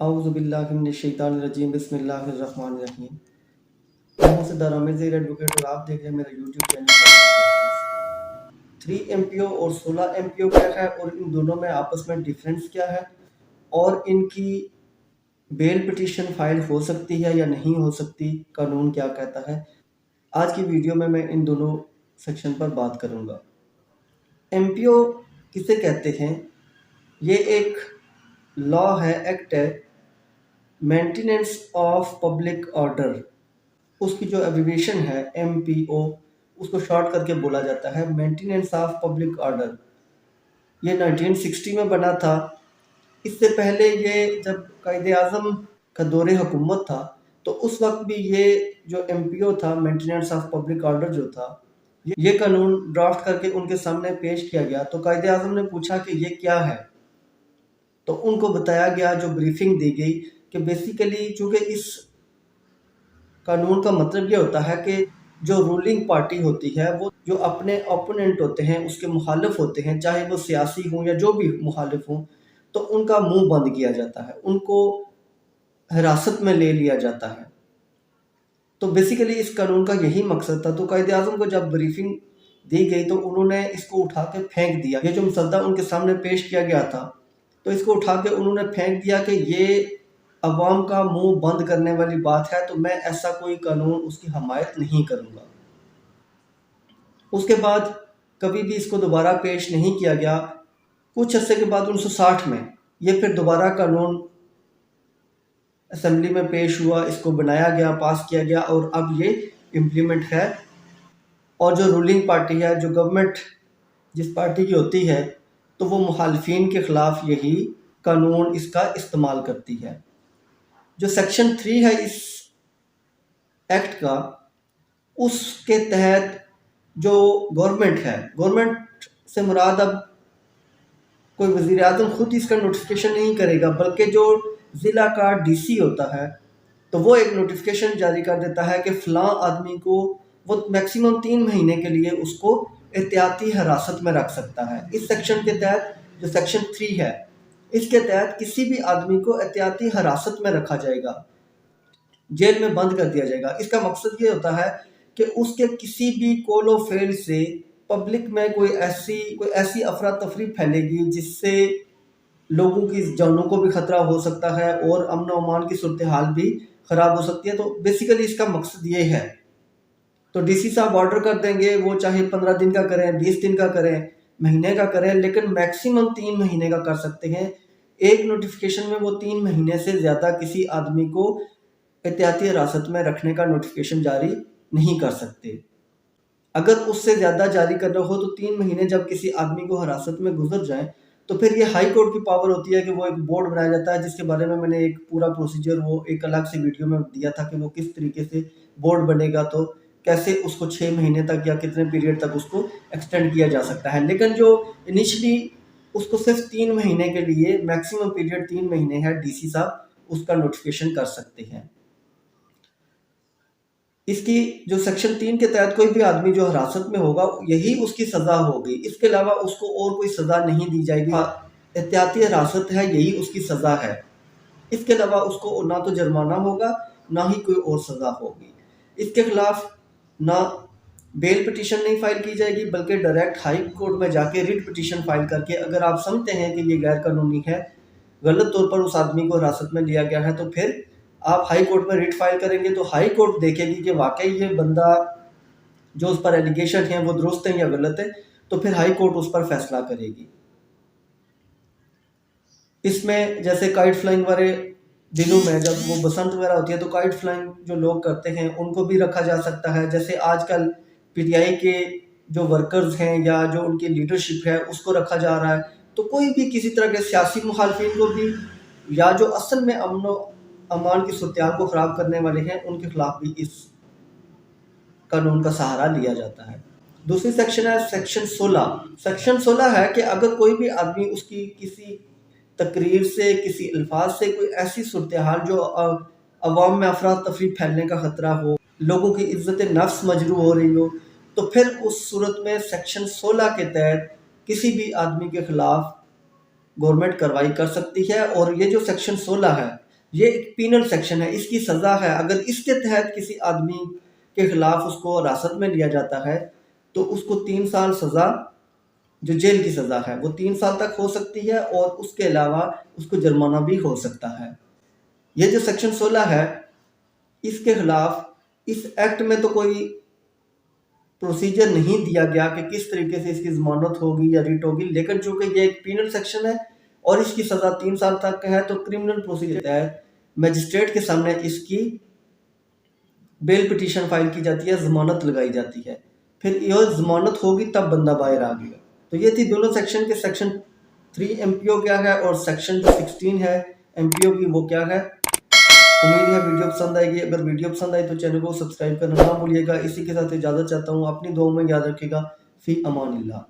اعوذ باللہ من الشیطان الرجیم بسم اللہ الرحمن الرحیم۔ میں ہوں سردار عامر ظہیر ایڈوکیٹ اور آپ دیکھ رہے ہیں میرا یوٹیوب چینل 3 MPO اور 16 MPO کیا ہے اور ان دونوں میں آپس میں ڈیفرنس کیا ہے اور ان کی بیل پٹیشن فائل ہو سکتی ہے یا نہیں ہو سکتی، قانون کیا کہتا ہے۔ آج کی ویڈیو میں ان دونوں سیکشن پر بات کروں گا۔ MPO کسے کہتے ہیں؟ یہ ایک لا ہے، ایکٹ ہے، مینٹیننس آف پبلک آرڈر۔ اس کی جو ایبریویشن ہے MPO، اس کو شارٹ کر کے بولا جاتا ہے مینٹیننس آف پبلک آرڈر۔ یہ 1960 میں بنا تھا۔ اس سے پہلے یہ جب قائد اعظم کا دور حکومت تھا تو اس وقت بھی یہ جو MPO تھا، مینٹیننس آف پبلک آرڈر جو تھا، یہ قانون ڈرافٹ کر کے ان کے سامنے پیش کیا گیا تو قائد اعظم نے پوچھا کہ یہ کیا ہے، تو ان کو بتایا گیا، جو بریفنگ دی گئی کہ بیسیکلی چونکہ اس قانون کا مطلب یہ ہوتا ہے کہ جو رولنگ پارٹی ہوتی ہے وہ جو اپنے اوپوننٹ ہوتے ہیں، اس کے مخالف ہوتے ہیں، چاہے وہ سیاسی ہوں یا جو بھی مخالف ہوں، تو ان کا منہ بند کیا جاتا ہے، ان کو حراست میں لے لیا جاتا ہے۔ تو بیسیکلی اس قانون کا یہی مقصد تھا۔ تو قائد اعظم کو جب بریفنگ دی گئی تو انہوں نے اس کو اٹھا کے پھینک دیا۔ یہ جو مسودہ ان کے سامنے پیش کیا گیا تھا تو اس کو اٹھا کے انہوں نے پھینک دیا کہ یہ عوام کا منہ بند کرنے والی بات ہے، تو میں ایسا کوئی قانون اس کی حمایت نہیں کروں گا۔ اس کے بعد کبھی بھی اس کو دوبارہ پیش نہیں کیا گیا۔ کچھ عرصے کے بعد 1960 میں یہ پھر دوبارہ قانون اسمبلی میں پیش ہوا، اس کو بنایا گیا، پاس کیا گیا اور اب یہ امپلیمنٹ ہے۔ اور جو رولنگ پارٹی ہے، جو گورنمنٹ جس پارٹی کی ہوتی ہے، تو وہ مخالفین کے خلاف یہی قانون اس کا استعمال کرتی ہے۔ جو سیکشن 3 ہے اس ایکٹ کا، اس کے تحت جو گورنمنٹ ہے، گورنمنٹ سے مراد اب کوئی وزیر اعظم خود اس کا نوٹیفیکیشن نہیں کرے گا، بلکہ جو ضلع کا DC ہوتا ہے تو وہ ایک نوٹیفیکیشن جاری کر دیتا ہے کہ فلاں آدمی کو وہ میکسیمم 3 مہینے کے لیے اس کو احتیاطی حراست میں رکھ سکتا ہے۔ اس سیکشن کے تحت جو سیکشن 3 ہے، اس کے تحت کسی بھی آدمی کو احتیاطی حراست میں رکھا جائے گا، جیل میں بند کر دیا جائے گا۔ اس کا مقصد یہ ہوتا ہے کہ اس کے کسی بھی قول و فعل سے پبلک میں کوئی ایسی افراتفری پھیلے گی جس سے لوگوں کی جانوں کو بھی خطرہ ہو سکتا ہے اور امن و امان کی صورتحال بھی خراب ہو سکتی ہے۔ تو بیسیکلی اس کا مقصد یہ ہے۔ تو DC صاحب آرڈر کر دیں گے، وہ چاہے 15 دن کا کریں، 20 دن کا کریں، مہینے کا کریں، لیکن میکسیمم 3 مہینے کا کر سکتے ہیں۔ ایک نوٹیفیکیشن میں وہ 3 مہینے سے زیادہ کسی آدمی کو احتیاطی حراست میں رکھنے کا نوٹیفیکیشن جاری نہیں کر سکتے۔ اگر اس سے زیادہ جاری کرنا ہو تو 3 مہینے جب کسی آدمی کو حراست میں گزر جائیں تو پھر یہ ہائی کورٹ کی پاور ہوتی ہے کہ وہ ایک بورڈ بنایا جاتا ہے، جس کے بارے میں نے ایک پورا پروسیجر وہ ایک الگ سے ویڈیو میں دیا تھا کہ وہ کس طریقے سے بورڈ بنے گا، تو کیسے اس کو 6 مہینے تک یا کتنے پیریڈ تک اس کو ایکسٹینڈ کیا جا سکتا ہے۔ لیکن جو انیشلی اس کو صرف 3 مہینے کے لیے، میکسیمم پیریڈ 3 مہینے ہے، DC صاحب اس کا نوٹیفیکیشن کر سکتے ہیں۔ اس کی جو سیکشن 3 کے تحت کوئی بھی آدمی جو حراست میں ہوگا یہی اس کی سزا ہوگی، اس کے علاوہ اس کو اور کوئی سزا نہیں دی جائے گی۔ احتیاطی حراست ہے، یہی اس کی سزا ہے۔ اس کے علاوہ اس کو نہ تو جرمانہ ہوگا، نہ ہی کوئی اور سزا ہوگی۔ اس کے خلاف نہ بیل پٹیشن نہیں فائل کی جائے گی، بلکہ ڈائریکٹ ہائی کورٹ میں جا کے ریٹ پٹیشن فائل کر کے، اگر آپ سمجھتے ہیں کہ یہ غیر قانونی ہے، غلط طور پر اس آدمی کو حراست میں لیا گیا ہے، تو پھر آپ ہائی کورٹ میں ریٹ فائل کریں گے تو ہائی کورٹ دیکھے گی کہ واقعی یہ بندہ جو اس پر ایلیگیشن ہیں وہ درست ہیں یا غلط ہے، تو پھر ہائی کورٹ اس پر فیصلہ کرے گی۔ اس میں جیسے کائٹ فلائنگ والے دنوں میں جب وہ بسنت وغیرہ ہوتی ہے تو کائٹ فلائنگ جو لوگ کرتے ہیں ان کو بھی رکھا جا سکتا ہے۔ جیسے آج کل PTI کے جو ورکرز ہیں یا جو ان کی لیڈرشپ ہے اس کو رکھا جا رہا ہے۔ تو کوئی بھی کسی طرح کے سیاسی مخالفین کو بھی یا جو اصل میں امن و امان کی صورتحال کو خراب کرنے والے ہیں ان کے خلاف بھی اس قانون کا سہارا لیا جاتا ہے۔ دوسری سیکشن ہے سیکشن 16۔ سیکشن 16 ہے کہ اگر کوئی بھی آدمی اس کی کسی تقریر سے، کسی الفاظ سے کوئی ایسی صورتحال جو عوام میں افراتفری پھیلنے کا خطرہ ہو، لوگوں کی عزت نفس مجروح ہو رہی ہو، تو پھر اس صورت میں سیکشن 16 کے تحت کسی بھی آدمی کے خلاف گورنمنٹ کارروائی کر سکتی ہے۔ اور یہ جو سیکشن 16 ہے یہ ایک پینل سیکشن ہے، اس کی سزا ہے، اگر اس کے تحت کسی آدمی کے خلاف اس کو حراست میں لیا جاتا ہے تو اس کو 3 سال سزا، جو جیل کی سزا ہے وہ 3 سال تک ہو سکتی ہے، اور اس کے علاوہ اس کو جرمانہ بھی ہو سکتا ہے۔ یہ جو سیکشن 16 ہے اس کے خلاف اس ایکٹ میں تو کوئی پروسیجر نہیں دیا گیا کہ کس طریقے سے اس کی ضمانت ہوگی یا ریٹ ہوگی، لیکن چونکہ یہ ایک پینل سیکشن ہے اور اس کی سزا 3 سال تک ہے تو کرمنل پروسیجر ہے، میجسٹریٹ کے سامنے اس کی بیل پٹیشن فائل کی جاتی ہے، ضمانت لگائی جاتی ہے، پھر یہ ضمانت ہوگی تب بندہ باہر آ گیا۔ تو یہ تھی دونوں سیکشن کے، سیکشن 3 ایم پی او کیا ہے اور سیکشن 16 ہے ایم پی او کی وہ کیا ہے۔ امید ہے ویڈیو پسند آئے گی، اگر ویڈیو پسند آئی تو چینل کو سبسکرائب کرنا نہ بھولیے گا۔ اسی کے ساتھ اجازت چاہتا ہوں، اپنی دعاؤں میں یاد رکھے گا۔ فی امان اللہ۔